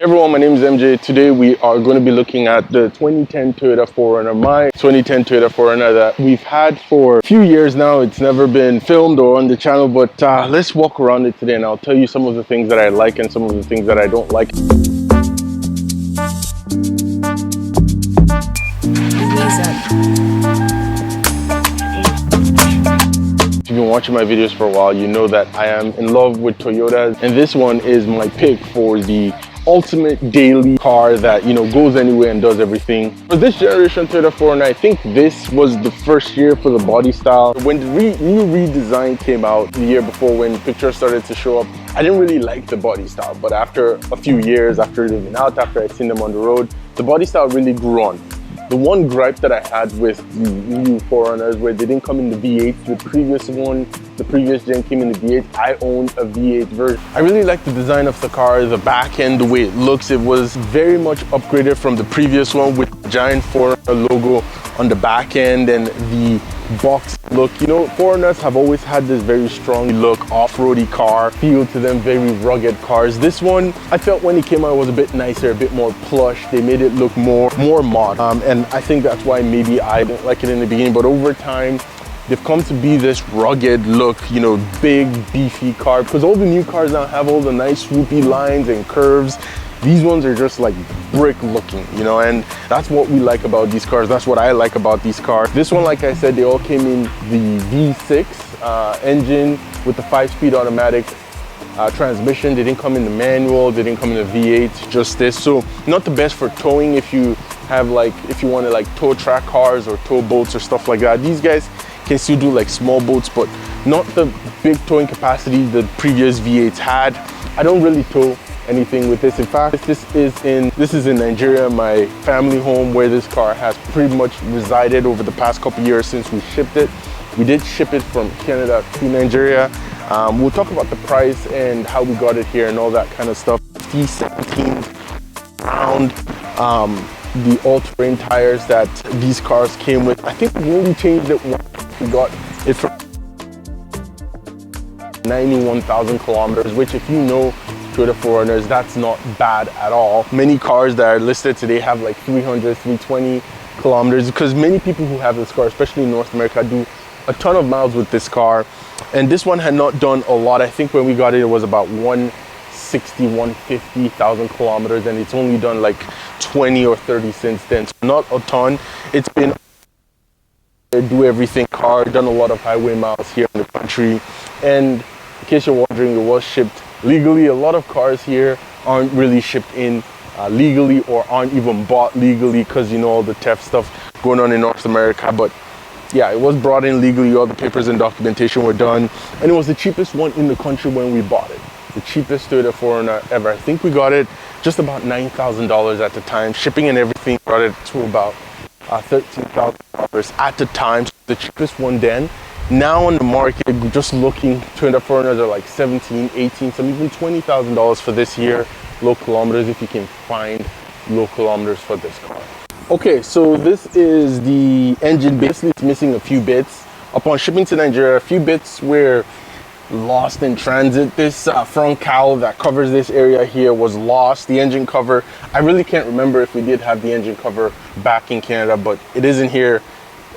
Everyone, my name is MJ. Today we are going to be looking at the 2010 Toyota 4Runner, my 2010 Toyota 4Runner that we've had for a few years now. It's never been filmed or on the channel, but let's walk around it today and I'll tell you some of the things that I like and some of the things that I don't like. If you've been watching my videos for a while, you know that I am in love with Toyotas, and this one is my pick for the ultimate daily car that, you know, goes anywhere and does everything. For this generation Toyota 4Runner, I think this was the first year for the body style. When the new redesign came out the year before, when pictures started to show up, I didn't really like the body style, but after a few years, after living out, after I'd seen them on the road, the body style really grew on. The one gripe that I had with the new 4Runners where they didn't come in the V8, the previous one, the previous gen came in the V8. I owned a V8 version. I really like the design of the car, the back end, the way it looks. It was very much upgraded from the previous one with the giant 4Runner logo on the back end and the box look. You know, 4Runners have always had this very strong look, off-roady car feel to them, very rugged cars. This one, I felt when it came out, was a bit nicer, a bit more plush. They made it look more modern, and I think that's why maybe I didn't like it in the beginning, but over time they've come to be this rugged look, you know, big beefy car, because all the new cars now have all the nice swoopy lines and curves. These ones are just like brick looking, you know, and that's what we like about these cars. That's what I like about these cars. This one, like I said, they all came in the V6 engine with the 5-speed automatic transmission. They didn't come in the manual, they didn't come in the V8, just this. So not the best for towing if you have if you want to like tow track cars or tow boats or stuff like that. These guys can still do like small boats, but not the big towing capacity the previous V8s had. I don't really tow anything with this. In fact, this is in Nigeria, my family home, where this car has pretty much resided over the past couple years since we shipped it. We did ship it from Canada to Nigeria. We'll talk about the price and how we got it here and all that kind of stuff. D17 round, the all-terrain tires that these cars came with. I think we only changed it once. We got it for 91,000 kilometers, which, if you know Toyota 4Runners, that's not bad at all. Many cars that are listed today have like 300, 320 kilometers, because many people who have this car, especially in North America, do a ton of miles with this car. And this one had not done a lot. I think when we got it, it was about 160, 150,000 kilometers, and it's only done like 20 or 30 since then. So not a ton. It's been a do everything car, done a lot of highway miles here in the country. And in case you're wondering, it was shipped legally. A lot of cars here aren't really shipped in legally, or aren't even bought legally, because, you know, all the theft stuff going on in North America. But yeah, it was brought in legally. All the papers and documentation were done, and it was the cheapest one in the country when we bought it. The cheapest Toyota 4Runner ever. I think we got it just about $9,000 at the time. Shipping and everything brought it to about $13,000 at the time. So the cheapest one then. Now on the market, just looking, Toyota 4Runners are like 17, 18, some even $20,000 for this year. Low kilometers, if you can find low kilometers for this car. Okay, so this is the engine. Basically, it's missing a few bits. Upon shipping to Nigeria, a few bits were lost in transit. This front cowl that covers this area here was lost. The engine cover, I really can't remember if we did have the engine cover back in Canada, but it isn't here.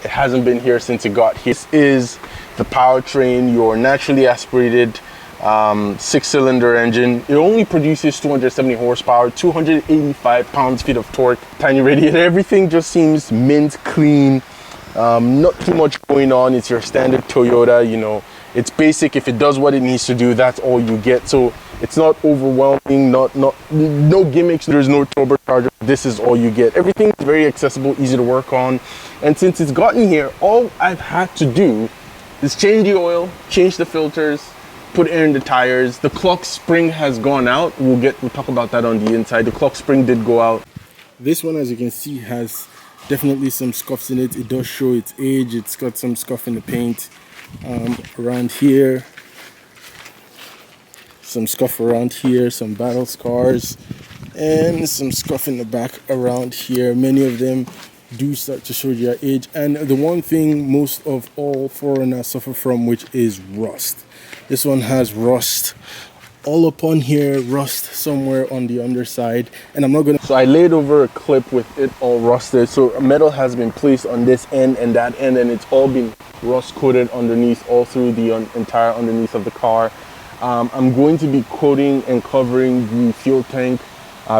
It hasn't been here since it got here. This is the powertrain, your naturally aspirated 6-cylinder engine. It only produces 270 horsepower, 285 pounds-feet of torque, tiny radiator. Everything just seems mint clean. Not too much going on. It's your standard Toyota, you know. It's basic. If it does what it needs to do, that's all you get. So it's not overwhelming, no gimmicks. There's no turbocharger. This is all you get. Everything's very accessible, easy to work on. And since it's gotten here, all I've had to do is change the oil, change the filters, put air in the tires. The clock spring has gone out. We'll talk about that on the inside. The clock spring did go out. This one, as you can see, has definitely some scuffs in it. It does show its age. It's got some scuff in the paint around here, some scuff around here, some battle scars, and some scuff in the back around here. Many of them do start to show their age, and the one thing most of all 4Runners suffer from, which is rust. This one has rust all upon here, rust somewhere on the underside, and I'm not gonna. So I laid over a clip with it all rusted. So metal has been placed on this end and that end, and it's all been rust coated underneath, all through the entire underneath of the car. I'm going to be coating and covering the fuel tank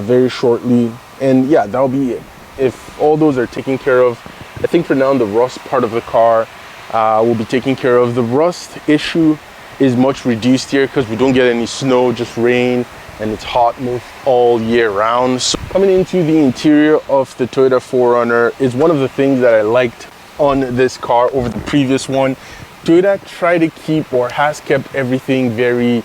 very shortly, and yeah, that'll be it. If all those are taken care of, I think for now the rust part of the car will be taken care of. The rust issue is much reduced here because we don't get any snow, just rain, and it's hot most all year round. So coming into the interior of the Toyota 4Runner is one of the things that I liked on this car over the previous one. Toyota tried to keep, or has kept, everything very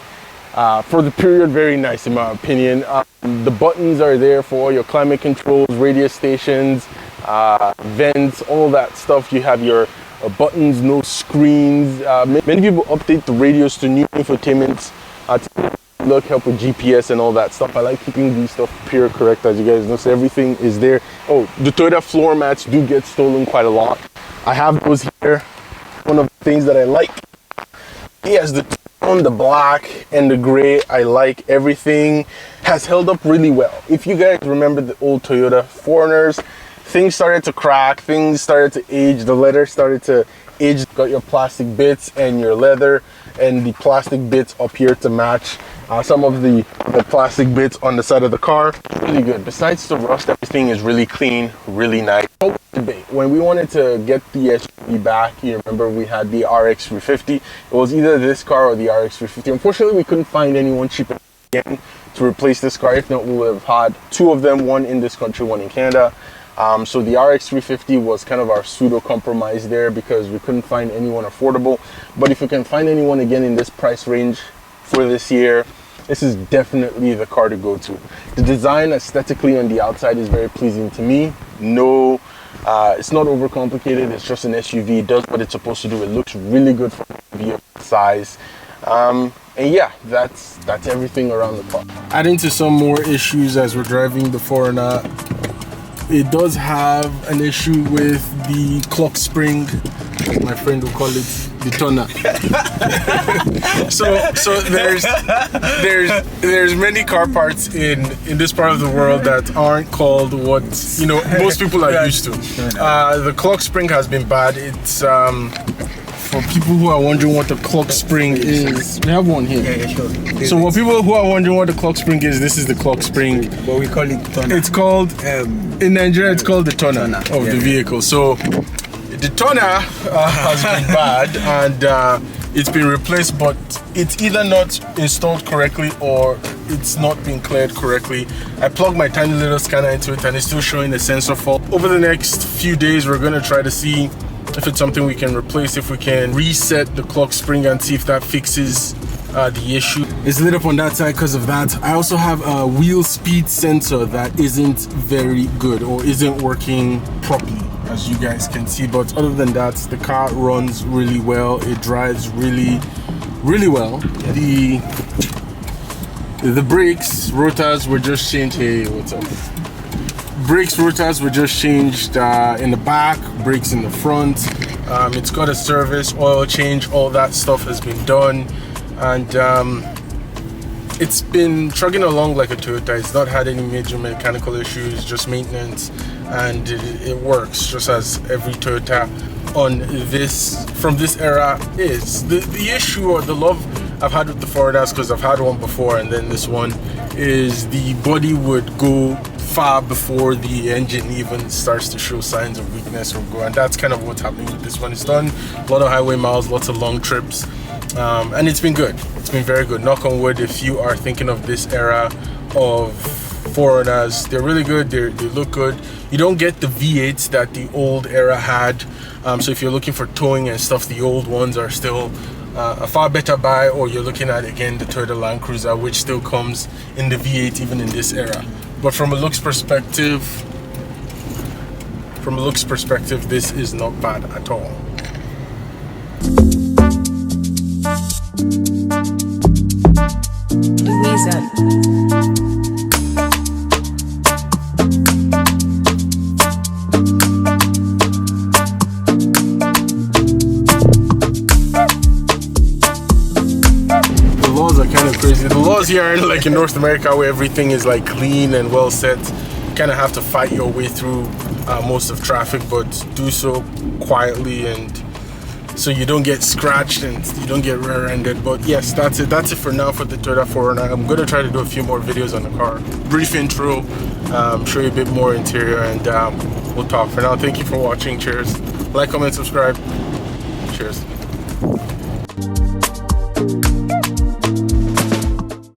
for the period very nice in my opinion. The buttons are there for all your climate controls, radio stations, vents, all that stuff. You have your buttons, no screens. Many people update the radios to new infotainments to help with GPS and all that stuff. I like keeping these stuff pure correct, as you guys know, so everything is there. Oh, the Toyota floor mats do get stolen quite a lot. I have those here. One of the things that I like, yes, the tone, the black and the gray, I like. Everything has held up really well. If you guys remember the old Toyota 4Runners, things started to crack, things started to age, the leather started to age. Got your plastic bits and your leather and the plastic bits up here to match some of the plastic bits on the side of the car. Really good. Besides the rust, everything is really clean, really nice. When we wanted to get the SUV back, you remember we had the RX 350. It was either this car or the RX 350. Unfortunately, we couldn't find anyone cheaper again to replace this car. If not, we would have had two of them, one in this country, one in Canada. So the RX 350 was kind of our pseudo compromise there because we couldn't find anyone affordable. But if you can find anyone again in this price range for this year, this is definitely the car to go to. The design aesthetically on the outside is very pleasing to me. No, it's not overcomplicated. It's just an SUV. It does what it's supposed to do. It looks really good for a vehicle size. And yeah, that's everything around the car. Adding to some more issues as we're driving the 4Runner, it does have an issue with the clock spring. My friend will call it the turner. so there's many car parts in this part of the world that aren't called what most people are used to. The clock spring has been bad. It's for people who are wondering what the clock spring is. We have one here. Yeah, sure. So for people who are wondering what the clock spring is, this is the clock spring. But we call it turner. It's called in Nigeria. It's called the turner of the vehicle. So the turner has been bad and it's been replaced, but it's either not installed correctly or it's not being cleared correctly. I plugged my tiny little scanner into it and it's still showing a sensor fault. Over the next few days, we're going to try to see if it's something we can replace, if we can reset the clock spring and see if that fixes the issue. It's lit up on that side because of that. I also have a wheel speed sensor that isn't very good or isn't working properly, as you guys can see. But other than that, the car runs really well. It drives really well. The brakes rotors were just changed. Hey, what's up? Brakes rotors were just changed in the back, brakes in the front. It's got a service, oil change, all that stuff has been done. And it's been trucking along like a Toyota. It's not had any major mechanical issues, just maintenance, and it works just as every Toyota on from this era is. The issue or the love I've had with the 4Runners, because I've had one before and then this one, is the body would go far before the engine even starts to show signs of weakness or go, and that's kind of what's happening with this one. It's done a lot of highway miles, lots of long trips, and it's been good. It's been very good. Knock on wood, if you are thinking of this era of 4Runners, they're really good. They look good. You don't get the V8s that the old era had, so if you're looking for towing and stuff, the old ones are still a far better buy, or you're looking at again the Toyota Land Cruiser, which still comes in the V8 even in this era. But from a looks perspective, this is not bad at all. The laws because here in like in North America where everything is like clean and well set, you kind of have to fight your way through most of traffic, but do so quietly and so you don't get scratched and you don't get rear-ended. But yes, that's it for now for the Toyota 4Runner. I'm going to try to do a few more videos on the car. Brief intro, show you a bit more interior, and we'll talk. For now, thank you for watching. Cheers. Like, comment, subscribe. Cheers.